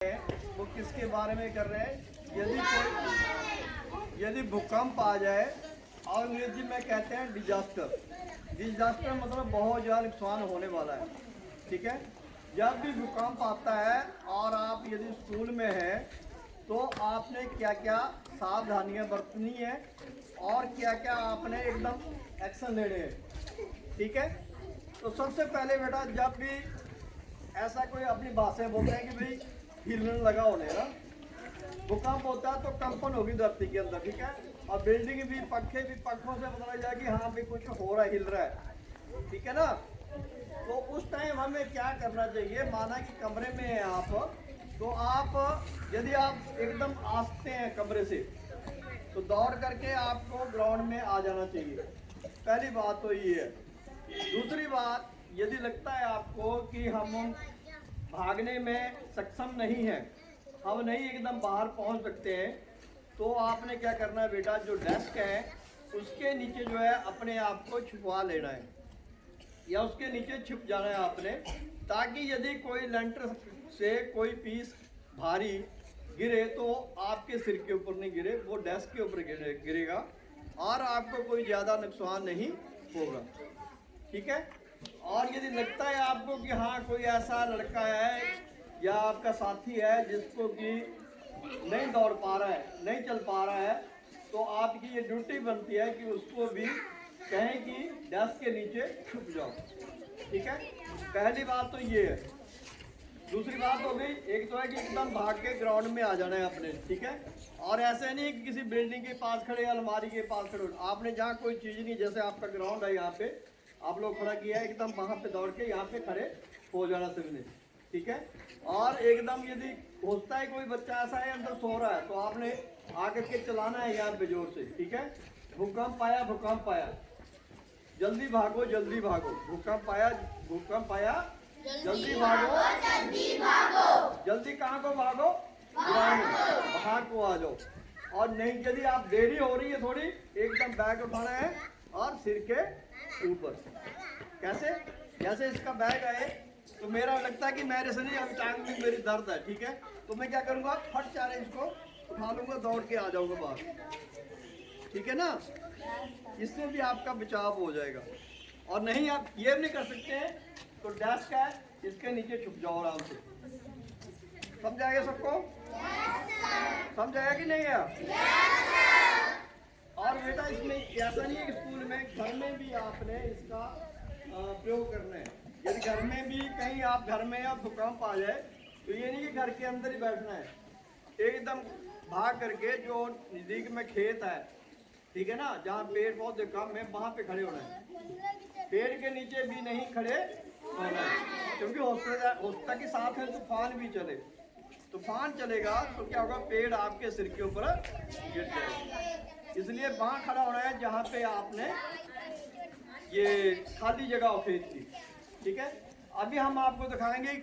वो किसके बारे में कर रहे हैं? यदि भूकंप आ जाए और अंग्रेजी में कहते हैं डिजास्टर। डिजास्टर मतलब बहुत ज़्यादा नुकसान होने वाला है। ठीक है, जब भी भूकंप आता है और आप यदि स्कूल में हैं तो आपने क्या क्या सावधानियां बरतनी है और क्या क्या आपने एकदम एक्शन लेने हैं। ठीक है, तो सबसे पहले बेटा जब भी ऐसा कोई अपनी भाषा बोलते हैं कि भाई हिलने लगा होने ना, भूकंप होता है तो कंपन होगी धरती के अंदर। ठीक है, और बिल्डिंग भी पंखे भी पंखों से पता लग जाएगी हाँ भी कुछ हो रहा है, हिल रहा है। ठीक है ना, तो उस टाइम हमें क्या करना चाहिए? माना कि कमरे में है आप, तो आप यदि आप एकदम आस्ते हैं कमरे से तो दौड़ करके आपको ग्राउंड में आ जाना चाहिए। पहली बात तो ये है। दूसरी बात, यदि लगता है आपको कि हम भागने में सक्षम नहीं है, हम नहीं एकदम बाहर पहुंच सकते हैं, तो आपने क्या करना है बेटा, जो डेस्क है उसके नीचे जो है अपने आप को छुपा लेना है या उसके नीचे छुप जाना है आपने, ताकि यदि कोई लेंटर से कोई पीस भारी गिरे तो आपके सिर के ऊपर नहीं गिरे, वो डेस्क के ऊपर गिरेगा और आपको कोई ज़्यादा नुकसान नहीं होगा। ठीक है, और यदि लगता है आपको कि हाँ कोई ऐसा लड़का है या आपका साथी है जिसको कि नहीं दौड़ पा रहा है, नहीं चल पा रहा है, तो आपकी ये ड्यूटी बनती है कि उसको भी कहें कि डेस्क के नीचे छुप जाओ। ठीक है, पहली बात तो ये है। दूसरी बात हो गई, एक तो है कि एकदम भाग के ग्राउंड में आ जाना है अपने। ठीक है, और ऐसे नहीं कि किसी बिल्डिंग के पास खड़े, अलमारी के पास खड़े, आपने जहाँ कोई चीज़ नहीं, जैसे आपका ग्राउंड है यहाँ पे आप लोग खड़ा किया है, एकदम वहाँ पे दौड़ के यहाँ पे खड़े हो जाना सबने। ठीक है, और एकदम यदि होता है कोई बच्चा ऐसा है अंदर सो रहा है तो आपने आकर के चलाना है यहाँ पे जोर से। ठीक है, भूकंप आया, भूकंप आया, जल्दी भागो जल्दी भागो, भूकंप आया, भूकंप आया, जल्दी भागो जल्दी भागो। जल्दी कहाँ को भागो? बाहर को आ जाओ। और नहीं, यदि आप देरी हो रही है थोड़ी, एकदम बैग उठाना है और सिर के ऊपर। कैसे? जैसे इसका बैग आए तो मेरा लगता है कि मेरे से नहीं, अभी टांग में मेरी दर्द है। ठीक है, तो मैं क्या करूँगा, फट चारे इसको उठा लूँगा, दौड़ के आ जाऊँगा बाहर। ठीक है ना, इससे भी आपका बचाव हो जाएगा। और नहीं आप ये भी नहीं कर सकते हैं तो डेस्क है, इसके नीचे छुप जाओ आराम से। समझ आएगा सबको? समझ आया कि नहीं आया? और बेटा इसमें ऐसा नहीं है कि स्कूल में, घर में भी आपने इसका प्रयोग करना है। यदि घर में भी कहीं आप घर में या भूकंप आ जाए तो ये नहीं कि घर के अंदर ही बैठना है, एकदम भाग करके जो नजदीक में खेत है, ठीक है ना, जहाँ पेड़ पौधे कम है वहाँ पे खड़े होना है। पेड़ के नीचे भी नहीं खड़े होना है, क्योंकि हो सकता कि साथ में तूफान भी चले, तूफान चलेगा तो क्या होगा, पेड़ आपके सिर के ऊपर गिर जाएगा। इसलिए वहाँ खड़ा होना है जहाँ पे आपने ये खाली जगह हो खेत की। ठीक है, अभी हम आपको दिखाएंगे